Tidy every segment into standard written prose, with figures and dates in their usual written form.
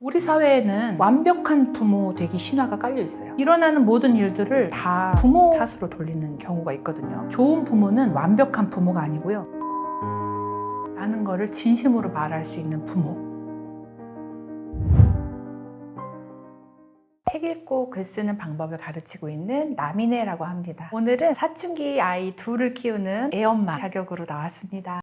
우리 사회에는 완벽한 부모 되기 신화가 깔려 있어요. 일어나는 모든 일들을 다 부모 탓으로 돌리는 경우가 있거든요. 좋은 부모는 완벽한 부모가 아니고요. 라는 거를 진심으로 말할 수 있는 부모. 책 읽고 글 쓰는 방법을 가르치고 있는 나미네라고 합니다. 오늘은 사춘기 아이 둘을 키우는 애엄마 자격으로 나왔습니다.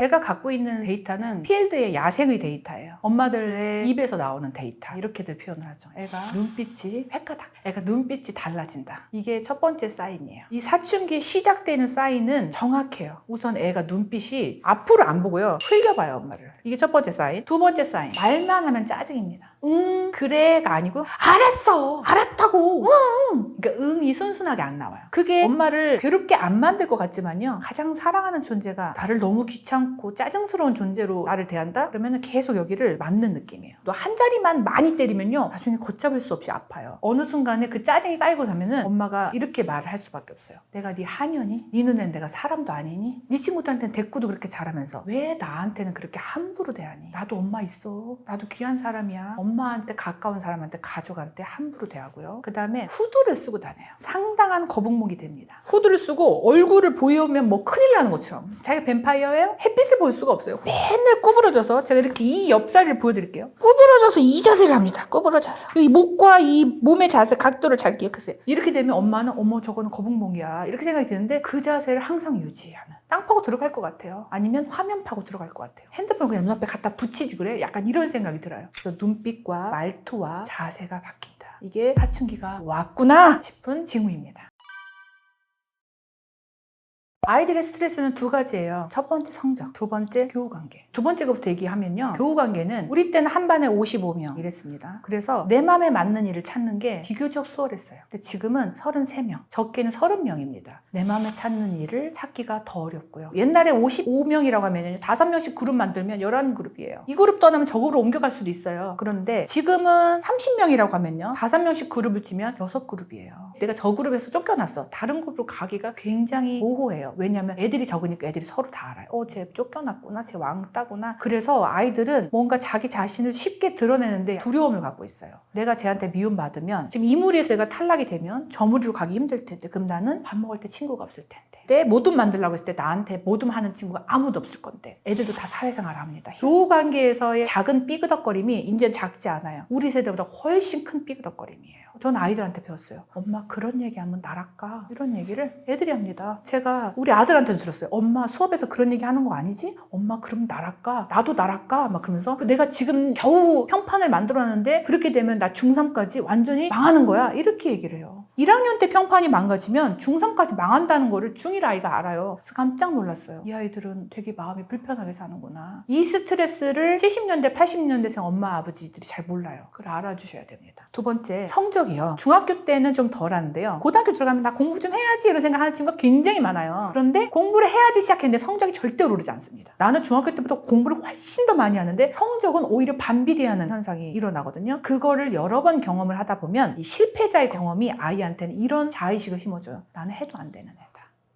제가 갖고 있는 데이터는 필드의 야생의 데이터예요. 엄마들의 입에서 나오는 데이터. 이렇게들 표현을 하죠. 애가 눈빛이 획가닥. 애가 눈빛이 달라진다. 이게 첫 번째 사인이에요. 이 사춘기 시작되는 사인은 정확해요. 우선 애가 눈빛이 앞으로 안 보고요. 흘겨봐요, 엄마를. 이게 첫 번째 사인. 두 번째 사인. 말만 하면 짜증입니다. 그래가 아니고 알았어. 알았다고. 그러니까 응이 순순하게 안 나와요. 그게 엄마를 괴롭게 안 만들 것 같지만요. 가장 사랑하는 존재가 나를 너무 귀찮고 짜증스러운 존재로 나를 대한다? 그러면 계속 여기를 맞는 느낌이에요. 또 한 자리만 많이 때리면요. 나중에 걷잡을 수 없이 아파요. 어느 순간에 그 짜증이 쌓이고 나면은 엄마가 이렇게 말을 할 수밖에 없어요. 내가 네 하녀니? 네 눈엔 내가 사람도 아니니? 네 친구들한테는 대꾸도 그렇게 잘하면서 왜 나한테는 그렇게 함부로 대하니? 나도 엄마 있어. 나도 귀한 사람이야. 엄마한테 가까운 사람한테 가족한테 함부로 대하고요. 그 다음에 후드를 쓰고 다녀요. 상당한 거북목이 됩니다. 후드를 쓰고 얼굴을 보이면 뭐 큰일 나는 것처럼 자기가 뱀파이어예요? 햇빛을 볼 수가 없어요. 맨날 구부러져서 제가 이렇게 이 옆살을 보여드릴게요. 구부러져서 이 자세를 합니다. 구부러져서 이 목과 이 몸의 자세 각도를 잘 기억하세요. 이렇게 되면 엄마는 어머 저거는 거북목이야 이렇게 생각이 드는데 그 자세를 항상 유지하는. 땅 파고 들어갈 것 같아요. 아니면 화면 파고 들어갈 것 같아요. 핸드폰 그냥 눈앞에 갖다 붙이지 그래? 약간 이런 생각이 들어요. 그래서 눈빛과 말투와 자세가 바뀐다. 이게 사춘기가 왔구나 싶은 징후입니다. 아이들의 스트레스는 두 가지예요. 첫 번째 성적, 두 번째 교우관계. 두 번째 것부터 얘기하면요. 교우관계는 우리 때는 한 반에 55명 이랬습니다. 그래서 내 맘에 맞는 일을 찾는 게 비교적 수월했어요. 근데 지금은 33명, 적게는 30명입니다. 내 맘에 찾는 일을 찾기가 더 어렵고요. 옛날에 55명이라고 하면 5명씩 그룹 만들면 11그룹이에요. 이 그룹 떠나면 저 그룹으로 옮겨갈 수도 있어요. 그런데 지금은 30명이라고 하면요. 5명씩 그룹을 치면 6그룹이에요. 내가 저 그룹에서 쫓겨났어. 다른 그룹으로 가기가 굉장히 모호해요. 왜냐하면 애들이 적으니까 애들이 서로 다 알아요. 쟤 쫓겨났구나, 쟤 왕따구나. 그래서 아이들은 뭔가 자기 자신을 쉽게 드러내는데 두려움을 갖고 있어요. 내가 쟤한테 미움받으면 지금 이 무리에서 얘가 탈락이 되면 저 무리로 가기 힘들 텐데 그럼 나는 밥 먹을 때 친구가 없을 텐데 내 모둠 만들려고 했을 때 나한테 모둠하는 친구가 아무도 없을 건데 애들도 다 사회생활을 합니다. 교우관계에서의 작은 삐그덕거림이 이제는 작지 않아요. 우리 세대보다 훨씬 큰 삐그덕거림이에요. 저는 아이들한테 배웠어요. 엄마 그런 얘기하면 나랄까? 이런 얘기를 애들이 합니다. 제가 우리 아들한테도 들었어요. 엄마 수업에서 그런 얘기 하는 거 아니지? 엄마 그럼 나랄까? 나도 나랄까? 막 그러면서 내가 지금 겨우 평판을 만들어놨는데 그렇게 되면 나 중3까지 완전히 망하는 거야. 이렇게 얘기를 해요. 1학년 때 평판이 망가지면 중3까지 망한다는 거를 중1 아이가 알아요. 그래서 깜짝 놀랐어요. 이 아이들은 되게 마음이 불편하게 사는구나. 이 스트레스를 70년대, 80년대생 엄마, 아버지들이 잘 몰라요. 그걸 알아주셔야 됩니다. 두 번째, 성적이요. 중학교 때는 좀 덜하는데요. 고등학교 들어가면 나 공부 좀 해야지 이런 생각하는 친구가 굉장히 많아요. 그런데 공부를 해야지 시작했는데 성적이 절대로 오르지 않습니다. 나는 중학교 때부터 공부를 훨씬 더 많이 하는데 성적은 오히려 반비례하는 현상이 일어나거든요. 그거를 여러 번 경험을 하다 보면 이 실패자의 경험이 아이한테는 이런 자의식을 심어줘요. 나는 해도 안 되는 애다.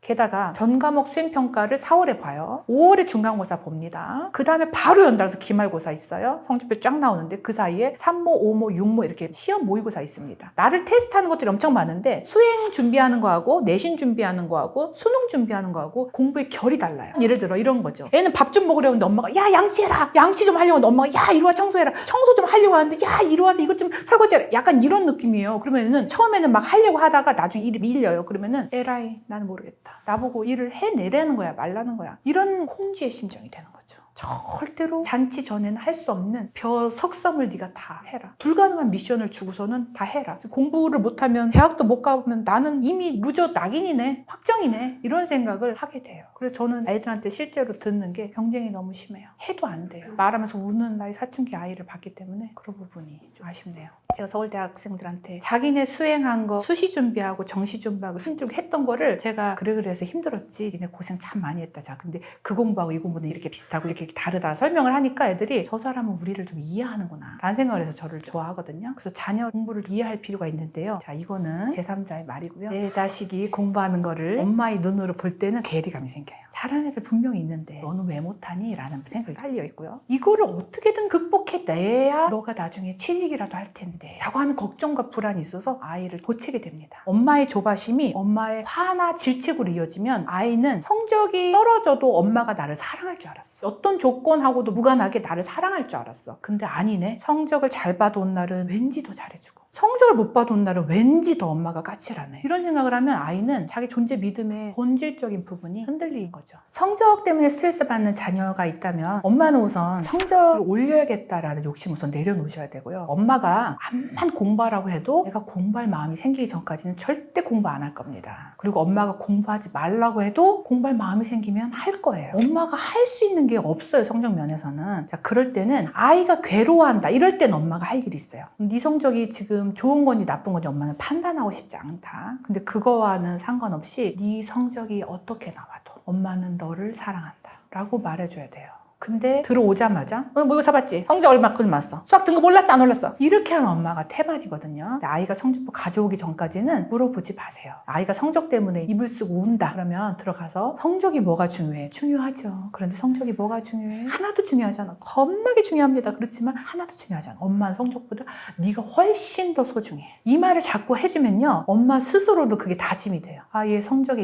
게다가 전과목 수행평가를 4월에 봐요. 5월에 중간고사 봅니다. 그 다음에 바로 연달아서 기말고사 있어요. 성적표 쫙 나오는데 그 사이에 3모, 5모, 6모 이렇게 시험 모의고사 있습니다. 나를 테스트하는 것들이 엄청 많은데 수행 준비하는 거하고 내신 준비하는 거하고 수능 준비하는 거하고 공부의 결이 달라요. 예를 들어 이런 거죠. 애는 밥 좀 먹으려고 하는데 엄마가 야 양치해라. 양치 좀 하려고 하는데 엄마가 야 이리 와 청소해라. 청소 좀 하려고 하는데 야 이리 와서 이것 좀 설거지해라. 약간 이런 느낌이에요. 그러면은 처음에는 막 하려고 하다가 나중에 일이 밀려요. 그러면은 에라이 나는 모르겠다. 나보고 일을 해내라는 거야 말라는 거야. 이런 콩쥐의 심정이 되는 거죠. 절대로 잔치 전에는 할 수 없는 벼 석섬을 네가 다 해라. 불가능한 미션을 주고서는 다 해라. 공부를 못하면 대학도 못 가보면 나는 이미 루저 낙인이네. 확정이네. 이런 생각을 하게 돼요. 그래서 저는 아이들한테 실제로 듣는 게 경쟁이 너무 심해요. 해도 안 돼요. 말하면서 우는 나이 사춘기 아이를 봤기 때문에 그런 부분이 좀 아쉽네요. 제가 서울대 학생들한테 자기네 수행한 거 수시 준비하고 정시 준비하고 힘들게 했던 거를 제가 그래서 힘들었지. 니네 고생 참 많이 했다. 자, 근데 그 공부하고 이 공부는 이렇게 비슷하고 이렇게 이렇게 다르다 설명을 하니까 애들이 저 사람은 우리를 좀 이해하는구나 라는 생각을 해서 저를 좋아하거든요. 그래서 자녀 공부를 이해할 필요가 있는데요. 자, 이거는 제3자의 말이고요. 내 자식이 공부하는 거를 엄마의 눈으로 볼 때는 괴리감이 생겨요. 잘하는 애들 분명히 있는데 너는 왜 못하니? 라는 생각이 깔려 있고요. 이거를 어떻게든 극복해내야 너가 나중에 취직이라도 할 텐데 라고 하는 걱정과 불안이 있어서 아이를 고치게 됩니다. 엄마의 조바심이 엄마의 화나 질책으로 이어지면 아이는 성적이 떨어져도 엄마가 나를 사랑할 줄 알았어. 어떤 조건하고도 무관하게 나를 사랑할 줄 알았어. 근데 아니네. 성적을 잘 받아온 날은 왠지 더 잘해주고 성적을 못 받아온 날은 왠지 더 엄마가 까칠하네. 이런 생각을 하면 아이는 자기 존재 믿음의 본질적인 부분이 흔들리는 거죠. 성적 때문에 스트레스 받는 자녀가 있다면 엄마는 우선 성적을 올려야겠다라는 욕심 우선 내려놓으셔야 되고요. 엄마가 암만 공부하라고 해도 내가 공부할 마음이 생기기 전까지는 절대 공부 안 할 겁니다. 그리고 엄마가 공부하지 말라고 해도 공부할 마음이 생기면 할 거예요. 엄마가 할 수 있는 게 없어요. 성적 면에서는. 자, 그럴 때는 아이가 괴로워한다. 이럴 땐 엄마가 할 일이 있어요. 네 성적이 지금 좋은 건지 나쁜 건지 엄마는 판단하고 싶지 않다. 근데 그거와는 상관없이 네 성적이 어떻게 나와도 엄마는 너를 사랑한다 라고 말해줘야 돼요. 근데 들어오자마자 뭐 이거 사봤지? 성적 얼마큼 맞았어? 수학 등급 올랐어? 안 올랐어? 이렇게 하는 엄마가 태반이거든요. 근데 아이가 성적표 가져오기 전까지는 물어보지 마세요. 아이가 성적 때문에 입을 쓰고 운다 그러면 들어가서 성적이 뭐가 중요해? 중요하죠. 그런데 성적이 뭐가 중요해? 하나도 중요하잖아. 겁나게 중요합니다. 그렇지만 하나도 중요하잖아. 엄마는 성적보다 네가 훨씬 더 소중해. 이 말을 자꾸 해주면요. 엄마 스스로도 그게 다짐이 돼요. 아, 얘 성적에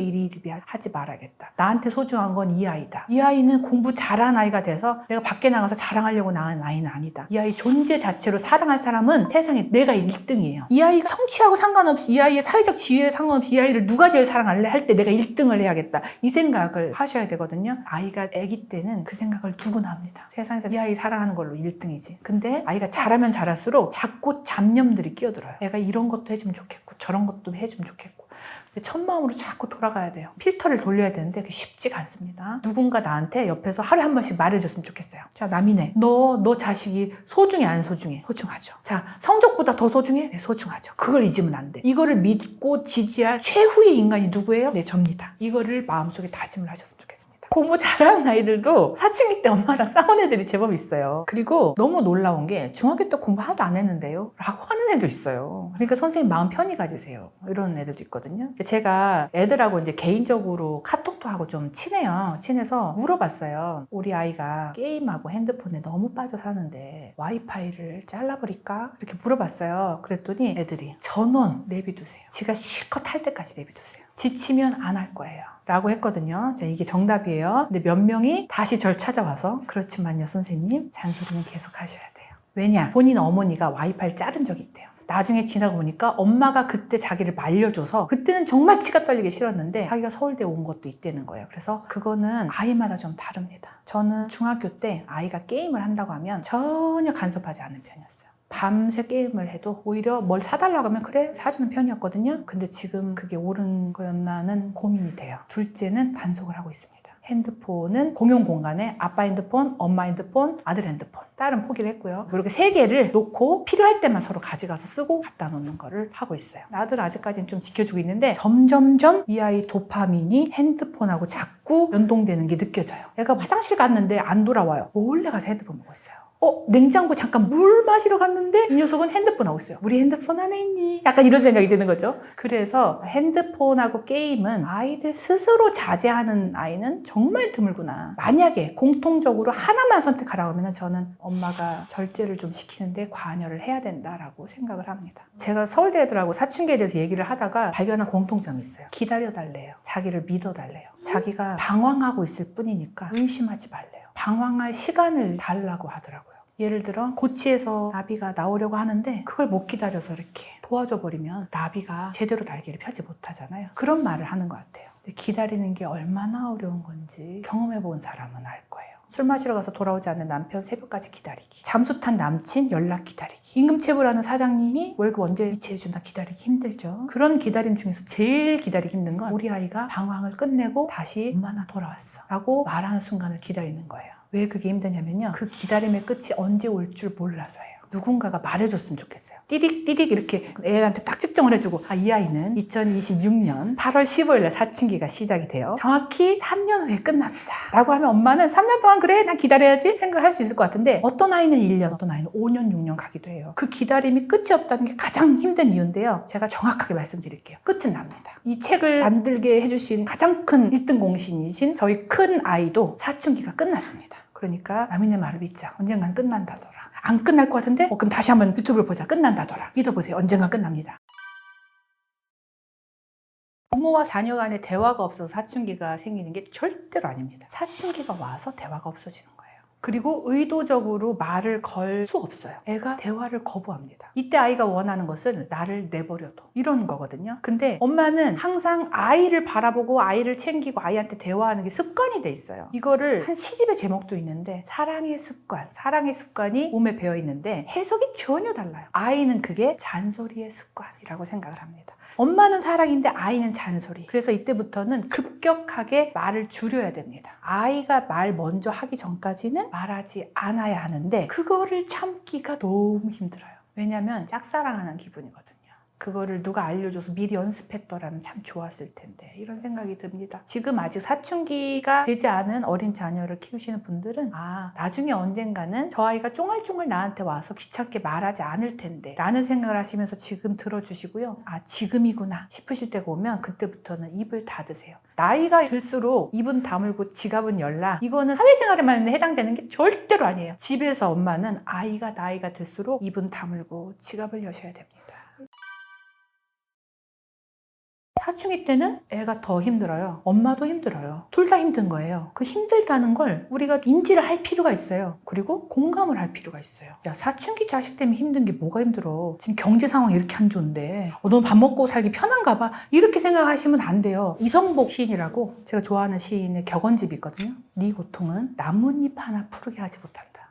하지 말아야겠다. 나한테 소중한 건 이 아이다. 이 아이는 공부 잘한 아이가 돼서 내가 밖에 나가서 자랑하려고 낳은 아이는 아니다. 이 아이 존재 자체로 사랑할 사람은 세상에 내가 1등이에요. 이 아이가 성취하고 상관없이 이 아이의 사회적 지위에 상관없이 이 아이를 누가 제일 사랑할래 할 때 내가 1등을 해야겠다. 이 생각을 하셔야 되거든요. 아이가 아기 때는 그 생각을 누구나 합니다. 세상에서 이 아이 사랑하는 걸로 1등이지. 근데 아이가 잘하면 잘할수록 자꾸 잡념들이 끼어들어요. 애가 이런 것도 해주면 좋겠고 저런 것도 해주면 좋겠고. 첫 마음으로 자꾸 돌아가야 돼요. 필터를 돌려야 되는데 그게 쉽지가 않습니다. 누군가 나한테 옆에서 하루에 한 번씩 말해줬으면 좋겠어요. 자, 남이네. 너 자식이 소중해 안 소중해? 소중하죠. 자, 성적보다 더 소중해? 네, 소중하죠. 그걸 잊으면 안 돼. 이거를 믿고 지지할 최후의 인간이 누구예요? 네, 접니다. 이거를 마음속에 다짐을 하셨으면 좋겠습니다. 공부 잘하는 아이들도 사춘기 때 엄마랑 싸운 애들이 제법 있어요. 그리고 너무 놀라운 게 중학교 때 공부 하나도 안 했는데요? 라고 하는 애도 있어요. 그러니까 선생님 마음 편히 가지세요. 이런 애들도 있거든요. 제가 애들하고 이제 개인적으로 카톡도 하고 좀 친해요. 친해서 물어봤어요. 우리 아이가 게임하고 핸드폰에 너무 빠져 사는데 와이파이를 잘라버릴까? 이렇게 물어봤어요. 그랬더니 애들이 전원 내비두세요. 지가 실컷 할 때까지 내비두세요. 지치면 안 할 거예요. 라고 했거든요. 자, 이게 정답이에요. 근데 몇 명이 다시 절 찾아와서 그렇지만요 선생님 잔소리는 계속 하셔야 돼요. 왜냐? 본인 어머니가 와이파이를 자른 적이 있대요. 나중에 지나고 보니까 엄마가 그때 자기를 말려줘서 그때는 정말 치가 떨리기 싫었는데 자기가 서울대 온 것도 있다는 거예요. 그래서 그거는 아이마다 좀 다릅니다. 저는 중학교 때 아이가 게임을 한다고 하면 전혀 간섭하지 않는 편이었어요. 밤새 게임을 해도 오히려 뭘 사달라고 하면 그래 사주는 편이었거든요. 근데 지금 그게 옳은 거였나는 고민이 돼요. 둘째는 단속을 하고 있습니다. 핸드폰은 공용 공간에 아빠 핸드폰, 엄마 핸드폰, 아들 핸드폰 딸은 포기를 했고요. 이렇게 3개를 놓고 필요할 때만 서로 가져가서 쓰고 갖다 놓는 거를 하고 있어요. 아들 아직까지는 좀 지켜주고 있는데 점점점 이 아이 도파민이 핸드폰하고 자꾸 연동되는 게 느껴져요. 애가 화장실 갔는데 안 돌아와요. 몰래 가서 핸드폰 보고 있어요. 냉장고 잠깐 물 마시러 갔는데 이 녀석은 핸드폰 하고 있어요. 우리 핸드폰 안에 있니? 약간 이런 생각이 드는 거죠. 그래서 핸드폰하고 게임은 아이들 스스로 자제하는 아이는 정말 드물구나. 만약에 공통적으로 하나만 선택하라고 하면 저는 엄마가 절제를 좀 시키는데 관여를 해야 된다라고 생각을 합니다. 제가 서울대 애들하고 사춘기에 대해서 얘기를 하다가 발견한 공통점이 있어요. 기다려달래요. 자기를 믿어달래요. 자기가 방황하고 있을 뿐이니까 의심하지 말래요. 방황할 시간을 달라고 하더라고요. 예를 들어 고치에서 나비가 나오려고 하는데 그걸 못 기다려서 이렇게 도와줘 버리면 나비가 제대로 날개를 펴지 못하잖아요. 그런 말을 하는 것 같아요. 근데 기다리는 게 얼마나 어려운 건지 경험해 본 사람은 알 거예요. 술 마시러 가서 돌아오지 않는 남편 새벽까지 기다리기, 잠수 탄 남친 연락 기다리기, 임금체불하는 사장님이 월급 언제 이체해준다 기다리기 힘들죠. 그런 기다림 중에서 제일 기다리기 힘든 건 우리 아이가 방황을 끝내고 다시 엄마 나 돌아왔어 라고 말하는 순간을 기다리는 거예요. 왜 그게 힘드냐면요, 그 기다림의 끝이 언제 올 줄 몰라서예요. 누군가가 말해줬으면 좋겠어요. 띠딕 이렇게 애한테 딱 측정을 해주고 이 아이는 2026년 8월 15일에 사춘기가 시작이 돼요. 정확히 3년 후에 끝납니다. 라고 하면 엄마는 3년 동안 그래 난 기다려야지 생각할 수 있을 것 같은데 어떤 아이는 1년, 어떤 아이는 5년, 6년 가기도 해요. 그 기다림이 끝이 없다는 게 가장 힘든 이유인데요. 제가 정확하게 말씀드릴게요. 끝은 납니다. 이 책을 만들게 해주신 가장 큰 1등 공신이신 저희 큰 아이도 사춘기가 끝났습니다. 그러니까 남인의 말을 믿자. 언젠간 끝난다더라. 안 끝날 것 같은데 그럼 다시 한번 유튜브를 보자. 끝난다더라. 믿어보세요. 언젠간 끝납니다. 부모와 자녀 간의 대화가 없어서 사춘기가 생기는 게 절대로 아닙니다. 사춘기가 와서 대화가 없어지는 거예요. 그리고 의도적으로 말을 걸 수 없어요. 애가 대화를 거부합니다. 이때 아이가 원하는 것은 나를 내버려둬. 이런 거거든요. 근데 엄마는 항상 아이를 바라보고 아이를 챙기고 아이한테 대화하는 게 습관이 돼 있어요. 이거를 한 시집의 제목도 있는데 사랑의 습관. 사랑의 습관이 몸에 배어 있는데 해석이 전혀 달라요. 아이는 그게 잔소리의 습관이라고 생각을 합니다. 엄마는 사랑인데 아이는 잔소리. 그래서 이때부터는 급격하게 말을 줄여야 됩니다. 아이가 말 먼저 하기 전까지는 말하지 않아야 하는데 그거를 참기가 너무 힘들어요. 왜냐면 짝사랑하는 기분이거든요. 그거를 누가 알려줘서 미리 연습했더라면 참 좋았을 텐데 이런 생각이 듭니다. 지금 아직 사춘기가 되지 않은 어린 자녀를 키우시는 분들은 나중에 언젠가는 저 아이가 쫑알쫑알 나한테 와서 귀찮게 말하지 않을 텐데 라는 생각을 하시면서 지금 들어주시고요. 지금이구나 싶으실 때가 오면 그때부터는 입을 닫으세요. 나이가 들수록 입은 다물고 지갑은 열라. 이거는 사회생활에만 해당되는 게 절대로 아니에요. 집에서 엄마는 아이가 나이가 들수록 입은 다물고 지갑을 여셔야 됩니다. 사춘기 때는 애가 더 힘들어요. 엄마도 힘들어요. 둘 다 힘든 거예요. 그 힘들다는 걸 우리가 인지를 할 필요가 있어요. 그리고 공감을 할 필요가 있어요. 야, 사춘기 자식 때문에 힘든 게 뭐가 힘들어? 지금 경제 상황이 이렇게 안 좋은데 넌 밥 먹고 살기 편한가 봐. 이렇게 생각하시면 안 돼요. 이성복 시인이라고 제가 좋아하는 시인의 격언집이 있거든요. 네 고통은 나뭇잎 하나 푸르게 하지 못한다.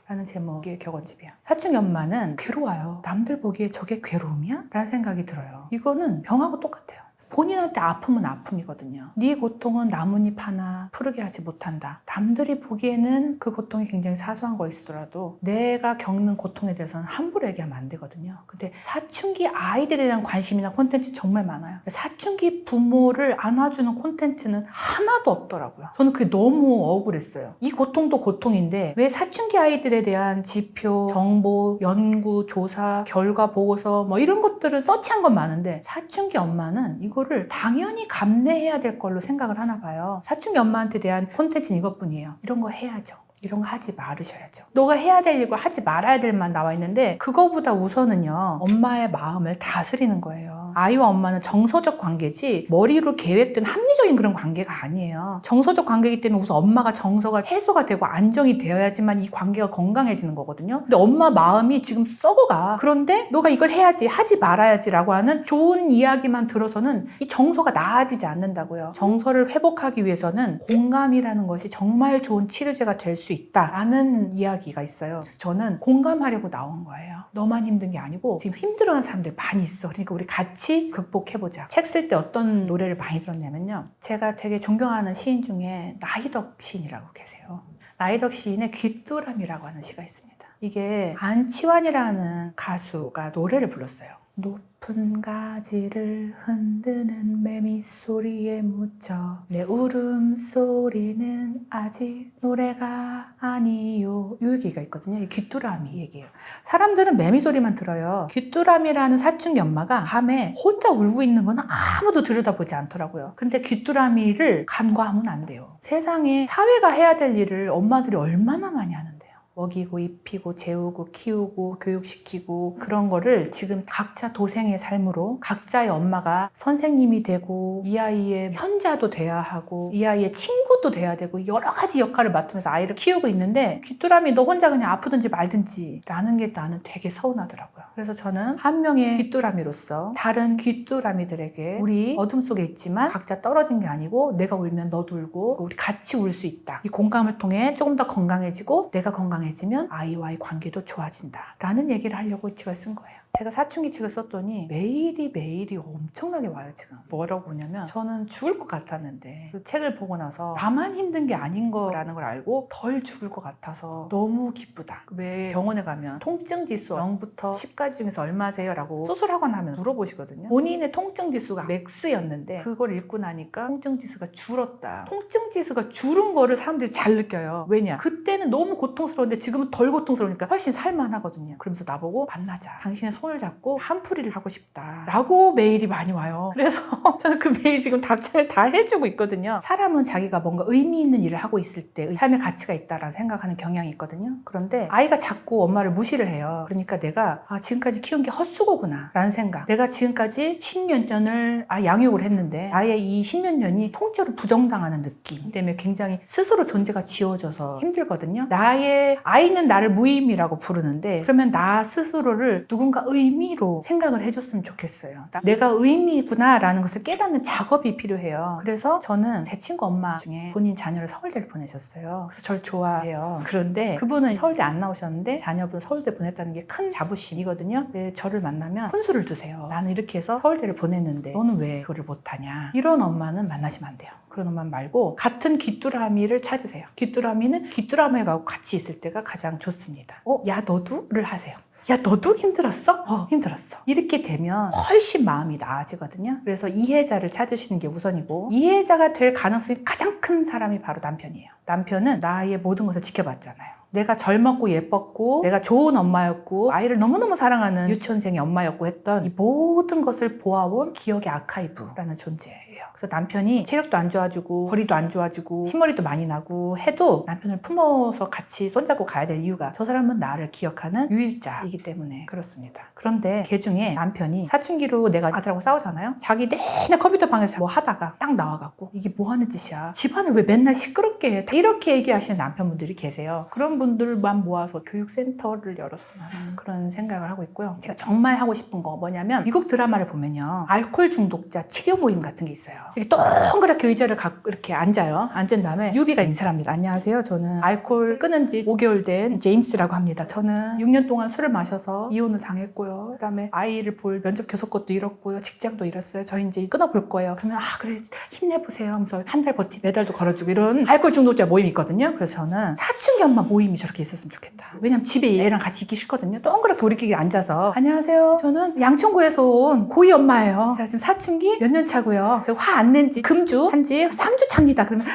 라는 제목의 격언집이야. 사춘기 엄마는 괴로워요. 남들 보기에 저게 괴로움이야? 라는 생각이 들어요. 이거는 병하고 똑같아요. 본인한테 아픔은 아픔이거든요. 네 고통은 나뭇잎 하나 푸르게 하지 못한다. 남들이 보기에는 그 고통이 굉장히 사소한 거일수라도 내가 겪는 고통에 대해서는 함부로 얘기하면 안 되거든요. 근데 사춘기 아이들에 대한 관심이나 콘텐츠 정말 많아요. 사춘기 부모를 안아주는 콘텐츠는 하나도 없더라고요. 저는 그게 너무 억울했어요. 이 고통도 고통인데 왜 사춘기 아이들에 대한 지표, 정보, 연구, 조사, 결과 보고서 이런 것들은 서치한 건 많은데 사춘기 엄마는 이거를 당연히 감내해야 될 걸로 생각을 하나 봐요. 사춘기 엄마한테 대한 콘텐츠는 이것뿐이에요. 이런 거 해야죠. 이런 거 하지 말으셔야죠. 너가 해야 될 일과 하지 말아야 될 만 나와 있는데 그거보다 우선은요. 엄마의 마음을 다스리는 거예요. 아이와 엄마는 정서적 관계지 머리로 계획된 합리적인 그런 관계가 아니에요. 정서적 관계이기 때문에 우선 엄마가 정서가 해소가 되고 안정이 되어야지만 이 관계가 건강해지는 거거든요. 근데 엄마 마음이 지금 썩어가. 그런데 너가 이걸 해야지 하지 말아야지 라고 하는 좋은 이야기만 들어서는 이 정서가 나아지지 않는다고요. 정서를 회복하기 위해서는 공감이라는 것이 정말 좋은 치료제가 될 수 있다라는 이야기가 있어요. 그래서 저는 공감하려고 나온 거예요. 너만 힘든 게 아니고 지금 힘들어하는 사람들 많이 있어. 그러니까 우리 같이 극복해보자. 책 쓸 때 어떤 노래를 많이 들었냐면요. 제가 되게 존경하는 시인 중에 나이덕 시인이라고 계세요. 나이덕 시인의 귀뚜라미라고 하는 시가 있습니다. 이게 안치환이라는 가수가 노래를 불렀어요. 높은 가지를 흔드는 매미 소리에 묻혀 내 울음소리는 아직 노래가 아니요. 이 얘기가 있거든요. 이 귀뚜라미 얘기예요. 사람들은 매미 소리만 들어요. 귀뚜라미라는 사춘기 엄마가 밤에 혼자 울고 있는 건 아무도 들여다보지 않더라고요. 근데 귀뚜라미를 간과하면 안 돼요. 세상에 사회가 해야 될 일을 엄마들이 얼마나 많이 하는데. 먹이고 입히고 재우고 키우고 교육시키고 그런 거를 지금 각자 도생의 삶으로 각자의 엄마가 선생님이 되고 이 아이의 현자도 돼야 하고 이 아이의 친구도 돼야 되고 여러 가지 역할을 맡으면서 아이를 키우고 있는데 귀뚜라미 너 혼자 그냥 아프든지 말든지 라는 게 나는 되게 서운하더라고요. 그래서 저는 한 명의 귀뚜라미로서 다른 귀뚜라미들에게 우리 어둠 속에 있지만 각자 떨어진 게 아니고 내가 울면 너도 울고 우리 같이 울 수 있다. 이 공감을 통해 조금 더 건강해지고 내가 건강해지면 아이와의 관계도 좋아진다 라는 얘기를 하려고 이 책을 쓴 거예요. 제가 사춘기 책을 썼더니 메일이 엄청나게 와요. 지금 뭐라고 보냐면, 저는 죽을 것 같았는데 그 책을 보고 나서 나만 힘든 게 아닌 거라는 걸 알고 덜 죽을 것 같아서 너무 기쁘다. 왜 병원에 가면 통증 지수 0부터 10까지 중에서 얼마세요? 라고 수술하거나 하면 물어보시거든요. 본인의 통증 지수가 맥스였는데 그걸 읽고 나니까 통증 지수가 줄었다. 통증 지수가 줄은 거를 사람들이 잘 느껴요. 왜냐? 그때는 너무 고통스러운데 지금은 덜 고통스러우니까 훨씬 살만하거든요. 그러면서 나보고 만나자. 당신의 손을 잡고 한풀이를 하고 싶다. 라고 메일이 많이 와요. 그래서 저는 그 메일 지금 답장을 다 해주고 있거든요. 사람은 자기가 뭔가 의미 있는 일을 하고 있을 때 삶의 가치가 있다라는 생각하는 경향이 있거든요. 그런데 아이가 자꾸 엄마를 무시를 해요. 그러니까 내가 지금까지 키운 게 헛수고구나 라는 생각. 내가 지금까지 10몇 년을 양육을 했는데 나의 이 10몇 년이 통째로 부정당하는 느낌 때문에 굉장히 스스로 존재가 지워져서 힘들거든요. 나의 아이는 나를 무의미라고 부르는데, 그러면 나 스스로를 누군가 의미로 생각을 해줬으면 좋겠어요. 내가 의미구나 라는 것을 깨닫는 작업이 필요해요. 그래서 저는 제 친구 엄마 중에 본인 자녀를 서울대를 보내셨어요. 그래서 저를 좋아해요. 그런데 그분은 서울대 안 나오셨는데 자녀분 서울대 보냈다는 게 큰 자부심이거든요. 근데 저를 만나면 훈수를 두세요. 나는 이렇게 해서 서울대를 보냈는데 너는 왜 그거를 못하냐. 이런 엄마는 만나시면 안 돼요. 그런 엄마 말고 같은 귀뚜라미를 찾으세요. 귀뚜라미는 귀뚜라미하고 같이 있을 때가 가장 좋습니다. 야 너도?를 하세요. 야 너도 힘들었어? 힘들었어. 이렇게 되면 훨씬 마음이 나아지거든요. 그래서 이해자를 찾으시는 게 우선이고, 이해자가 될 가능성이 가장 큰 사람이 바로 남편이에요. 남편은 나의 모든 것을 지켜봤잖아요. 내가 젊었고 예뻤고 내가 좋은 엄마였고 아이를 너무너무 사랑하는 유치원생의 엄마였고 했던 이 모든 것을 보아온 기억의 아카이브라는 존재예요. 그래서 남편이 체력도 안 좋아지고 거리도 안 좋아지고 흰머리도 많이 나고 해도 남편을 품어서 같이 손잡고 가야 될 이유가, 저 사람은 나를 기억하는 유일자이기 때문에 그렇습니다. 그런데 걔 중에 남편이 사춘기로 내가 아들하고 싸우잖아요. 자기 맨날 컴퓨터 방에서 뭐 하다가 딱 나와갖고 이게 뭐 하는 짓이야, 집안을 왜 맨날 시끄럽게 해, 이렇게 얘기하시는 남편분들이 계세요. 그런 분들만 모아서 교육센터를 열었으면 하는 그런 생각을 하고 있고요. 제가 정말 하고 싶은 거 뭐냐면, 미국 드라마를 보면요, 알코올 중독자 치료 모임 같은 게 있어요. 이렇게 동그랗게 의자를 갖고 이렇게 앉아요. 앉은 다음에 뉴비가 인사를 합니다. 안녕하세요. 저는 알코올 끊은 지 5개월 된 제임스라고 합니다. 저는 6년 동안 술을 마셔서 이혼을 당했고요. 그다음에 아이를 볼 면접 교섭것도 잃었고요. 직장도 잃었어요. 저 이제 끊어볼 거예요. 그러면 그래 힘내보세요 하면서 한 달 버티 메달도 걸어주고 이런 알코올 중독자 모임이 있거든요. 그래서 저는 사춘기 엄마 모임이 저렇게 있었으면 좋겠다. 왜냐면 집에 얘랑 같이 있기 싫거든요. 동그랗게 우리끼리 앉아서 안녕하세요. 저는 양천구에서 온 고이 엄마예요. 제가 지금 사춘기 몇 년 차고요. 저 화 안 낸 지 금주 한지 3주 차입니다. 그러면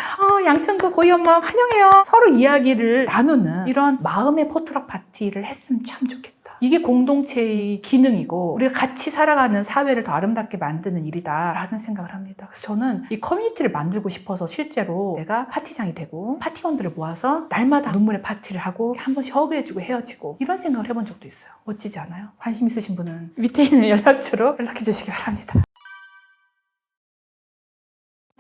양천구 고이 엄마 환영해요. 서로 이야기를 나누는 이런 마음의 포트럭 파티를 했으면 참 좋겠다. 이게 공동체의 기능이고 우리가 같이 살아가는 사회를 더 아름답게 만드는 일이다 라는 생각을 합니다. 그래서 저는 이 커뮤니티를 만들고 싶어서 실제로 내가 파티장이 되고 파티원들을 모아서 날마다 눈물의 파티를 하고 한 번씩 허그해주고 헤어지고 이런 생각을 해본 적도 있어요. 멋지지 않아요? 관심 있으신 분은 밑에 있는 연락처로 연락해 주시기 바랍니다.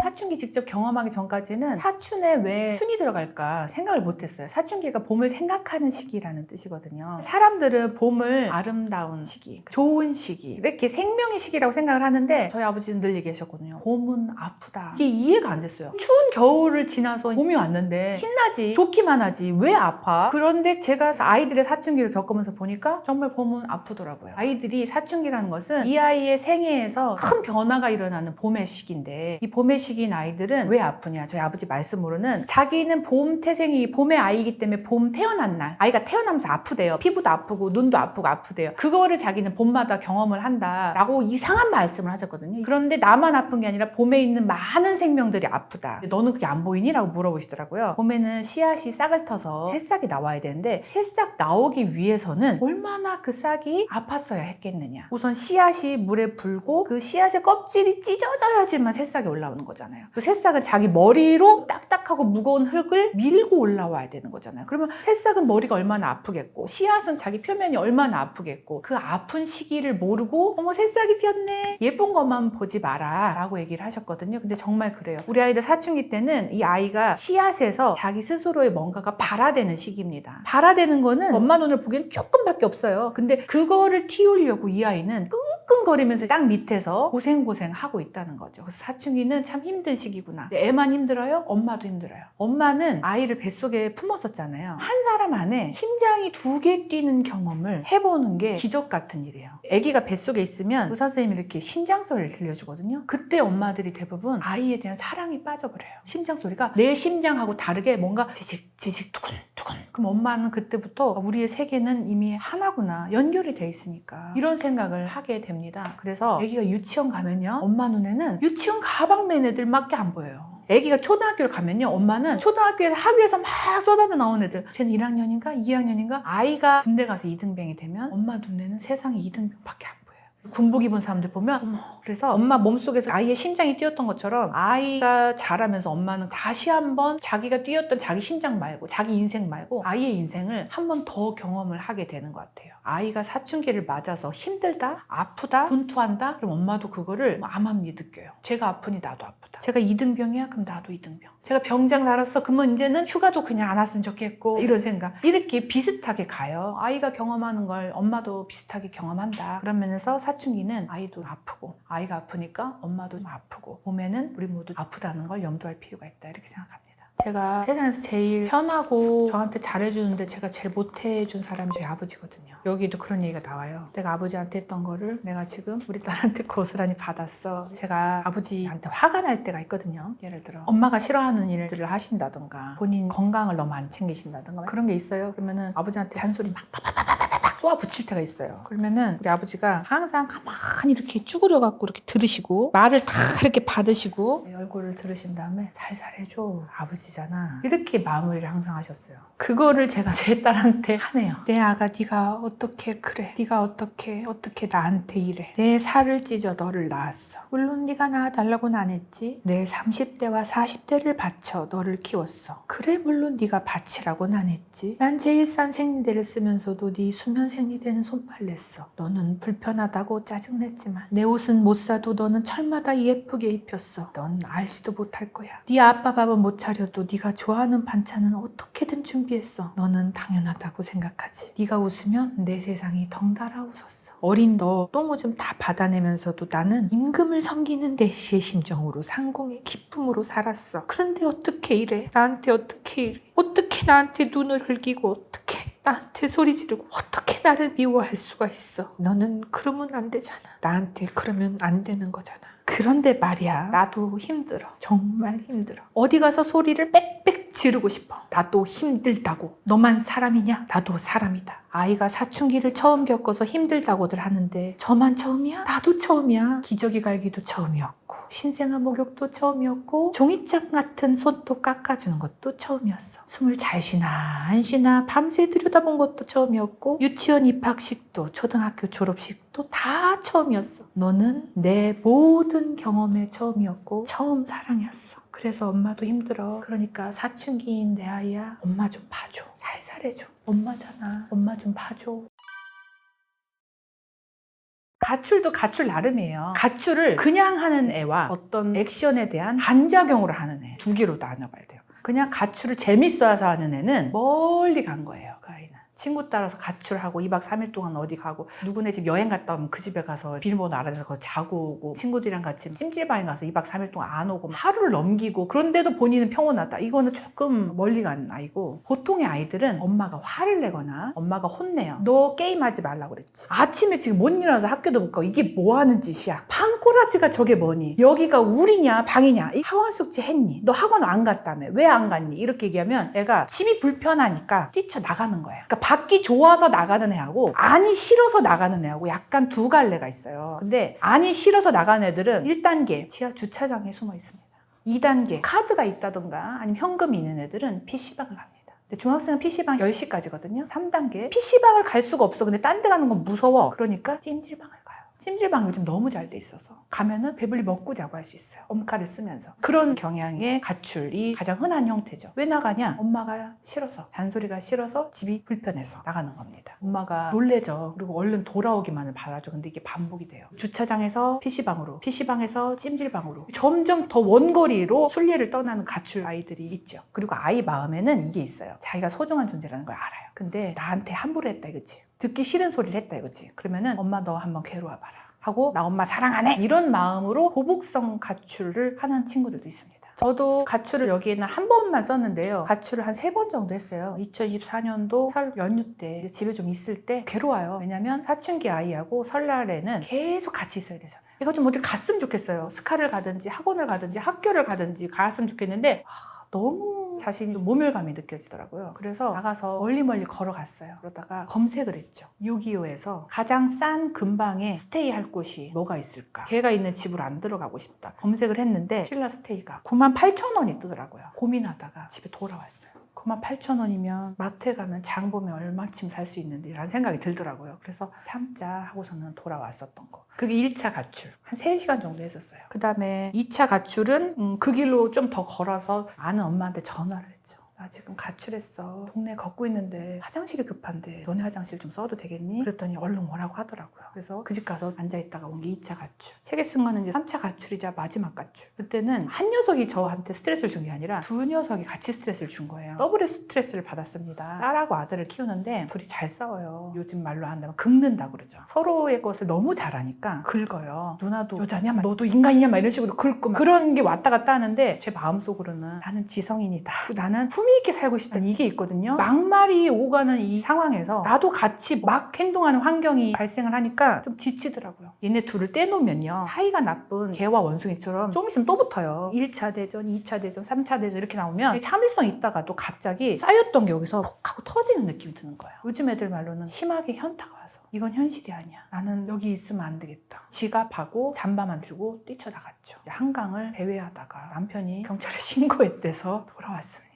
사춘기 직접 경험하기 전까지는 사춘에 왜 춘이 들어갈까 생각을 못했어요. 사춘기가 봄을 생각하는 시기라는 뜻이거든요. 사람들은 봄을 아름다운 시기, 좋은 시기, 이렇게 생명의 시기라고 생각을 하는데 저희 아버지는 늘 얘기하셨거든요. 봄은 아프다. 이게 이해가 안 됐어요. 추운 겨울을 지나서 봄이 왔는데 신나지, 좋기만 하지 왜 아파? 그런데 제가 아이들의 사춘기를 겪으면서 보니까 정말 봄은 아프더라고요. 아이들이 사춘기라는 것은 이 아이의 생애에서 큰 변화가 일어나는 봄의 시기인데, 이 봄의 시기인 아이들은 왜 아프냐, 저희 아버지 말씀으로는 자기는 봄 태생이 봄의 아이이기 때문에 봄 태어난 날 아이가 태어나면서 아프대요. 피부도 아프고 눈도 아프고 아프대요. 그거를 자기는 봄마다 경험을 한다라고 이상한 말씀을 하셨거든요. 그런데 나만 아픈 게 아니라 봄에 있는 많은 생명들이 아프다. 너는 그게 안 보이니? 라고 물어보시더라고요. 봄에는 씨앗이 싹을 터서 새싹이 나와야 되는데 새싹 나오기 위해서는 얼마나 그 싹이 아팠어야 했겠느냐. 우선 씨앗이 물에 불고 그 씨앗의 껍질이 찢어져야지만 새싹이 올라오는 거잖아요. 그 새싹은 자기 머리로 딱딱하고 무거운 흙을 밀고 올라와야 되는 거잖아요. 그러면 새싹은 머리가 얼마나 아프겠고 씨앗은 자기 표면이 얼마나 아프겠고, 그 아픈 시기를 모르고 어머 새싹이 피었네 예쁜 것만 보지 마라 라고 얘기를 하셨거든요. 근데 정말 그래요. 우리 아이들 사춘기 때는 이 아이가 씨앗에서 자기 스스로의 뭔가가 발화되는 시기입니다. 발화되는 거는 엄마 눈을 보기엔 조금밖에 없어요. 근데 그거를 틔우려고 이 아이는 끙끙거리면서 딱 밑에서 고생하고 있다는 거죠. 그래서 사춘기는 참 힘든 시기구나. 애만 힘들어요? 엄마도 힘들어요. 엄마는 아이를 뱃속에 품었었잖아요. 한 사람 안에 심장이 2개 뛰는 경험을 해보는 게 기적 같은 일이에요. 아기가 뱃속에 있으면 의사 선생님이 이렇게 심장 소리를 들려주거든요. 그때 엄마들이 대부분 아이에 대한 사랑이 빠져버려요. 심장 소리가 내 심장하고 다르게 뭔가 지직 두근두근. 그럼 엄마는 그때부터 우리의 세계는 이미 하나구나, 연결이 돼 있으니까 이런 생각을 하게 됩니다. 그래서 아기가 유치원 가면요, 엄마 눈에는 유치원 가방 맨 애들밖에 안 보여요. 아기가 초등학교를 가면요, 엄마는 초등학교에서 학교에서 막 쏟아져 나온 애들, 쟤는 1학년인가 2학년인가, 아이가 군대 가서 2등병이 되면 엄마 눈에는 세상에 2등병밖에 안 보여요. 군복 입은 사람들 보면 어머, 그래서 엄마 몸속에서 아이의 심장이 뛰었던 것처럼 아이가 자라면서 엄마는 다시 한번 자기가 뛰었던 자기 심장 말고 자기 인생 말고 아이의 인생을 한 번 더 경험을 하게 되는 것 같아요. 아이가 사춘기를 맞아서 힘들다, 아프다, 분투한다, 그럼 엄마도 그거를 암암리 느껴요. 제가 아프니 나도 아프다. 제가 2등병이야? 그럼 나도 2등병. 제가 병장 날았어? 그러면 이제는 휴가도 그냥 안 왔으면 좋겠고, 이런 생각. 이렇게 비슷하게 가요. 아이가 경험하는 걸 엄마도 비슷하게 경험한다. 그러면서 사춘기는 아이도 아프고, 아이가 아프니까 엄마도 아프고, 봄에는 우리 모두 아프다는 걸 염두할 필요가 있다, 이렇게 생각합니다. 제가 세상에서 제일 편하고 저한테 잘해주는데 제가 제일 못해준 사람이 저희 아버지거든요. 여기도 그런 얘기가 나와요. 내가 아버지한테 했던 거를 내가 지금 우리 딸한테 고스란히 받았어. 제가 아버지한테 화가 날 때가 있거든요. 예를 들어 엄마가 싫어하는 일들을 하신다던가 본인 건강을 너무 안 챙기신다던가 그런 게 있어요. 그러면은 아버지한테 잔소리 막 쏘아 붙일 때가 있어요. 그러면은 우리 아버지가 항상 가만히 이렇게 쭈그려 갖고 이렇게 들으시고 말을 다 이렇게 받으시고 내 얼굴을 들으신 다음에 살살 해줘, 아버지잖아, 이렇게 마무리를 항상 하셨어요. 그거를 제가 제 딸한테 하네요. 내 아가 네가 어떻게 그래, 네가 어떻게 나한테 이래, 내 살을 찢어 너를 낳았어. 물론 네가 낳아달라고는 안 했지. 내 30대와 40대를 바쳐 너를 키웠어. 그래, 물론 네가 바치라고는 안 했지. 난 제일 싼 생리대를 쓰면서도 네 수면 생리대는 손빨래 써. 너는 불편하다고 짜증냈지만 내 옷은 못 사도 너는 철마다 예쁘게 입혔어. 넌 알지도 못할 거야. 네 아빠 밥은 못 차려도 네가 좋아하는 반찬은 어떻게든 준비했어. 너는 당연하다고 생각하지. 네가 웃으면 내 세상이 덩달아 웃었어. 어린 너 똥오줌 다 받아내면서도 나는 임금을 섬기는 내시의 심정으로 상궁의 기쁨으로 살았어. 그런데 어떻게 이래? 나한테 어떻게 이래? 어떻게 나한테 눈을 흘기고 어떻게 나한테 소리 지르고 어떻게 나를 미워할 수가 있어? 너는 그러면 안 되잖아. 나한테 그러면 안 되는 거잖아. 그런데 말이야, 나도 힘들어. 정말 힘들어. 어디 가서 소리를 빽빽 지르고 싶어. 나도 힘들다고. 너만 사람이냐? 나도 사람이다. 아이가 사춘기를 처음 겪어서 힘들다고들 하는데 저만 처음이야? 나도 처음이야. 기저귀 갈기도 처음이었고 신생아 목욕도 처음이었고 종이장 같은 손톱 깎아주는 것도 처음이었어. 숨을 잘 쉬나 안 쉬나 밤새 들여다본 것도 처음이었고 유치원 입학식도 초등학교 졸업식도 다 처음이었어. 너는 내 모든 경험의 처음이었고 처음 사랑이었어. 그래서 엄마도 힘들어. 그러니까 사춘기인 내 아이야, 엄마 좀 봐줘. 살살 해줘. 엄마잖아. 엄마 좀 봐줘. 가출도 가출 나름이에요. 가출을 그냥 하는 애와 어떤 액션에 대한 반작용으로 하는 애, 2개로 나눠봐야 돼요. 그냥 가출을 재밌어서 하는 애는 멀리 간 거예요. 그 아이는 친구 따라서 가출하고 2박 3일 동안 어디 가고 누구네 집 여행 갔다 오면 그 집에 가서 비밀번호 알아내서 자고 오고 친구들이랑 같이 찜질방에 가서 2박 3일 동안 안 오고 하루를 넘기고 그런데도 본인은 평온하다. 이거는 조금 멀리 간 아이고, 보통의 아이들은 엄마가 화를 내거나 엄마가 혼내요. 너 게임하지 말라고 그랬지. 아침에 지금 못 일어나서 학교도 못 가고 이게 뭐 하는 짓이야. 방꼬라지가 저게 뭐니. 여기가 우리냐 방이냐. 학원 숙제 했니? 너 학원 안 갔다며. 왜 안 갔니? 이렇게 얘기하면 애가 집이 불편하니까 뛰쳐나가는 거야. 그러니까 받기 좋아서 나가는 애하고 아니 싫어서 나가는 애하고 약간 2갈래가 있어요. 근데 아니 싫어서 나가는 애들은 1단계 지하 주차장에 숨어 있습니다. 2단계 카드가 있다던가 아니면 현금이 있는 애들은 PC방을 갑니다. 근데 중학생은 PC방 10시까지거든요. 3단계 PC방을 갈 수가 없어. 근데 딴 데 가는 건 무서워. 그러니까 찜질방을 가요. 찜질방 요즘 너무 잘 돼 있어서 가면은 배불리 먹고 자고 할 수 있어요. 엄카를 쓰면서. 그런 경향의 가출이 가장 흔한 형태죠. 왜 나가냐? 엄마가 싫어서, 잔소리가 싫어서, 집이 불편해서 나가는 겁니다. 엄마가 놀래죠. 그리고 얼른 돌아오기만을 바라죠. 근데 이게 반복이 돼요. 주차장에서 PC방으로, PC방에서 찜질방으로 점점 더 원거리로 순례를 떠나는 가출 아이들이 있죠. 그리고 아이 마음에는 이게 있어요. 자기가 소중한 존재라는 걸 알아요. 근데 나한테 함부로 했다 이거지. 듣기 싫은 소리를 했다 이거지. 그러면은 엄마 너 한번 괴로워봐라. 하고 나 엄마 사랑 안 해! 이런 마음으로 보복성 가출을 하는 친구들도 있습니다. 저도 가출을 여기에는 한 번만 썼는데요. 가출을 한 3번 정도 했어요. 2024년도 설 연휴 때 집에 좀 있을 때 괴로워요. 왜냐면 사춘기 아이하고 설날에는 계속 같이 있어야 되잖아요. 이거 좀 어디 갔으면 좋겠어요. 스카를 가든지 학원을 가든지 학교를 가든지 갔으면 좋겠는데 너무 자신이 좀 모멸감이 느껴지더라고요. 그래서 나가서 멀리 걸어갔어요. 그러다가 검색을 했죠. 625에서 가장 싼 근방에 스테이 할 곳이 뭐가 있을까? 걔가 있는 집으로 안 들어가고 싶다. 검색을 했는데 신라 스테이가 98,000원이 뜨더라고요. 고민하다가 집에 돌아왔어요. 98,000원이면 마트에 가면 장 보면 얼마쯤 살 수 있는데 라는 생각이 들더라고요. 그래서 참자 하고서는 돌아왔었던 거. 그게 1차 가출. 한 3시간 정도 했었어요. 그 다음에 2차 가출은 그 길로 좀 더 걸어서 아는 엄마한테 전화를 했죠. 나 지금 가출했어. 동네 걷고 있는데 화장실이 급한데 너네 화장실 좀 써도 되겠니? 그랬더니 얼른 오라고 하더라고요. 그래서 그 집 가서 앉아있다가 온 게 2차 가출. 책에 쓴 거는 이제 3차 가출이자 마지막 가출. 그때는 한 녀석이 저한테 스트레스를 준 게 아니라 두 녀석이 같이 스트레스를 준 거예요. 더블의 스트레스를 받았습니다. 딸하고 아들을 키우는데 둘이 잘 싸워요. 요즘 말로 한다면 긁는다 그러죠. 서로의 것을 너무 잘하니까 긁어요. 누나도 여자냐? 너도 인간이냐? 막 이런 식으로 긁고 막 그런 게 왔다 갔다 하는데 제 마음속으로는 나는 지성인이다. 나는 품위 있게 살고 싶다는 이게 있거든요. 막말이 오가는 이 상황에서 나도 같이 막 행동하는 환경이 발생을 하니까 좀 지치더라고요. 얘네 둘을 떼놓으면요. 사이가 나쁜 개와 원숭이처럼 좀 있으면 또 붙어요. 1차 대전, 2차 대전, 3차 대전 이렇게 나오면 참을성 있다가 또 갑자기 쌓였던 게 여기서 폭 하고 터지는 느낌이 드는 거예요. 요즘 애들 말로는 심하게 현타가 와서 이건 현실이 아니야. 나는 여기 있으면 안 되겠다. 지갑하고 잠바만 들고 뛰쳐나갔죠. 한강을 배회하다가 남편이 경찰에 신고했대서 돌아왔습니다.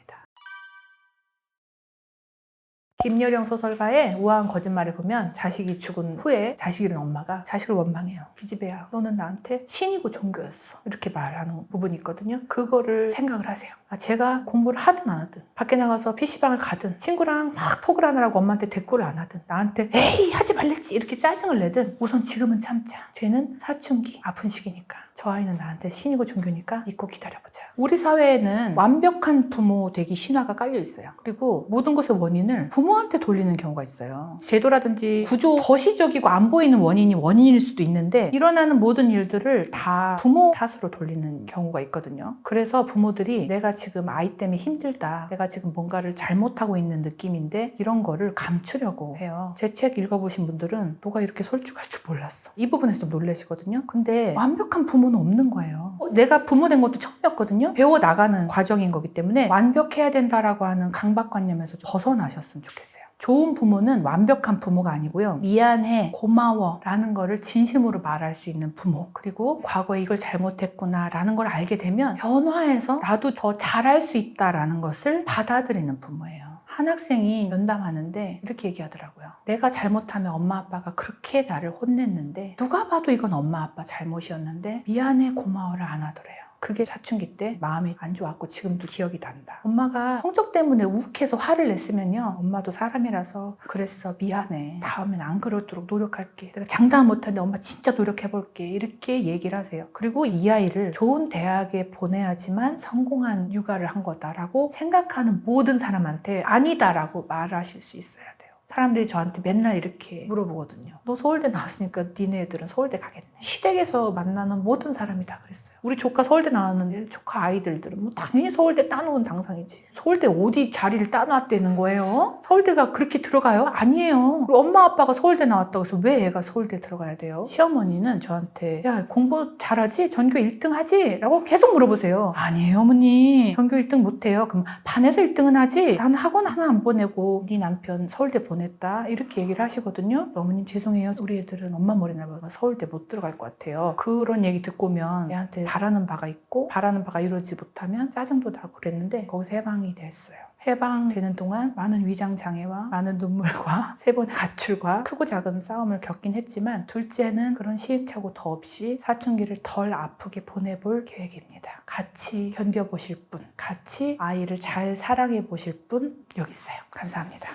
김여령 소설가의 우아한 거짓말을 보면 자식이 죽은 후에 자식이 잃은 엄마가 자식을 원망해요. 기집애야, 너는 나한테 신이고 종교였어. 이렇게 말하는 부분이 있거든요. 그거를 생각을 하세요. 제가 공부를 하든 안 하든 밖에 나가서 PC방을 가든 친구랑 막 톡을 하느라고 엄마한테 대꾸를 안 하든 나한테 에이 하지 말랬지 이렇게 짜증을 내든 우선 지금은 참자. 쟤는 사춘기 아픈 시기니까 저 아이는 나한테 신이고 종교니까 믿고 기다려보자. 우리 사회에는 완벽한 부모 되기 신화가 깔려 있어요. 그리고 모든 것의 원인을 부모한테 돌리는 경우가 있어요. 제도라든지 구조 거시적이고 안 보이는 원인이 원인일 수도 있는데 일어나는 모든 일들을 다 부모 탓으로 돌리는 경우가 있거든요. 그래서 부모들이 내가 지금 아이 때문에 힘들다. 내가 지금 뭔가를 잘못하고 있는 느낌인데 이런 거를 감추려고 해요. 제 책 읽어보신 분들은 너가 이렇게 솔직할 줄 몰랐어. 이 부분에서 좀 놀라시거든요. 근데 완벽한 부모는 없는 거예요. 내가 부모 된 것도 처음이었거든요. 배워나가는 과정인 거기 때문에 완벽해야 된다라고 하는 강박관념에서 좀 벗어나셨으면 좋겠어요. 좋은 부모는 완벽한 부모가 아니고요. 미안해, 고마워 라는 거를 진심으로 말할 수 있는 부모. 그리고 과거에 이걸 잘못했구나 라는 걸 알게 되면 변화해서 나도 더 잘할 수 있다라는 것을 받아들이는 부모예요. 한 학생이 면담하는데 이렇게 얘기하더라고요. 내가 잘못하면 엄마 아빠가 그렇게 나를 혼냈는데 누가 봐도 이건 엄마 아빠 잘못이었는데 미안해 고마워를 안 하더래요. 그게 사춘기 때 마음이 안 좋았고 지금도 기억이 난다. 엄마가 성적 때문에 욱해서 화를 냈으면요. 엄마도 사람이라서 그랬어 미안해. 다음엔 안 그러도록 노력할게. 내가 장담 못하는데 엄마 진짜 노력해볼게. 이렇게 얘기를 하세요. 그리고 이 아이를 좋은 대학에 보내야지만 성공한 육아를 한 거다라고 생각하는 모든 사람한테 아니다라고 말하실 수 있어야 돼요. 사람들이 저한테 맨날 이렇게 물어보거든요. 너 서울대 나왔으니까 니네 애들은 서울대 가겠네. 시댁에서 만나는 모든 사람이 다 그랬어요. 우리 조카 서울대 나왔는데 조카 아이들은 뭐 당연히 서울대 따놓은 당상이지. 서울대 어디 자리를 따놨다는 거예요? 서울대가 그렇게 들어가요? 아니에요. 그리고 엄마 아빠가 서울대 나왔다고 해서 왜 애가 서울대 들어가야 돼요? 시어머니는 저한테 야 공부 잘하지? 전교 1등 하지? 라고 계속 물어보세요. 아니에요 어머니. 전교 1등 못해요. 그럼 반에서 1등은 하지? 난 학원 하나 안 보내고 네 남편 서울대 보냈다. 이렇게 얘기를 하시거든요. 어머님 죄송해요. 우리 애들은 엄마 머리나 봐서 서울대 못 들어갈 것 같아요. 그런 얘기 듣고 오면 애한테 바라는 바가 있고 바라는 바가 이루어지지 못하면 짜증도 나고 그랬는데 거기서 해방이 됐어요. 해방되는 동안 많은 위장장애와 많은 눈물과 3번의 가출과 크고 작은 싸움을 겪긴 했지만 둘째는 그런 시행착오 더 없이 사춘기를 덜 아프게 보내볼 계획입니다. 같이 견뎌보실 분, 같이 아이를 잘 사랑해 보실 분 여기 있어요. 감사합니다.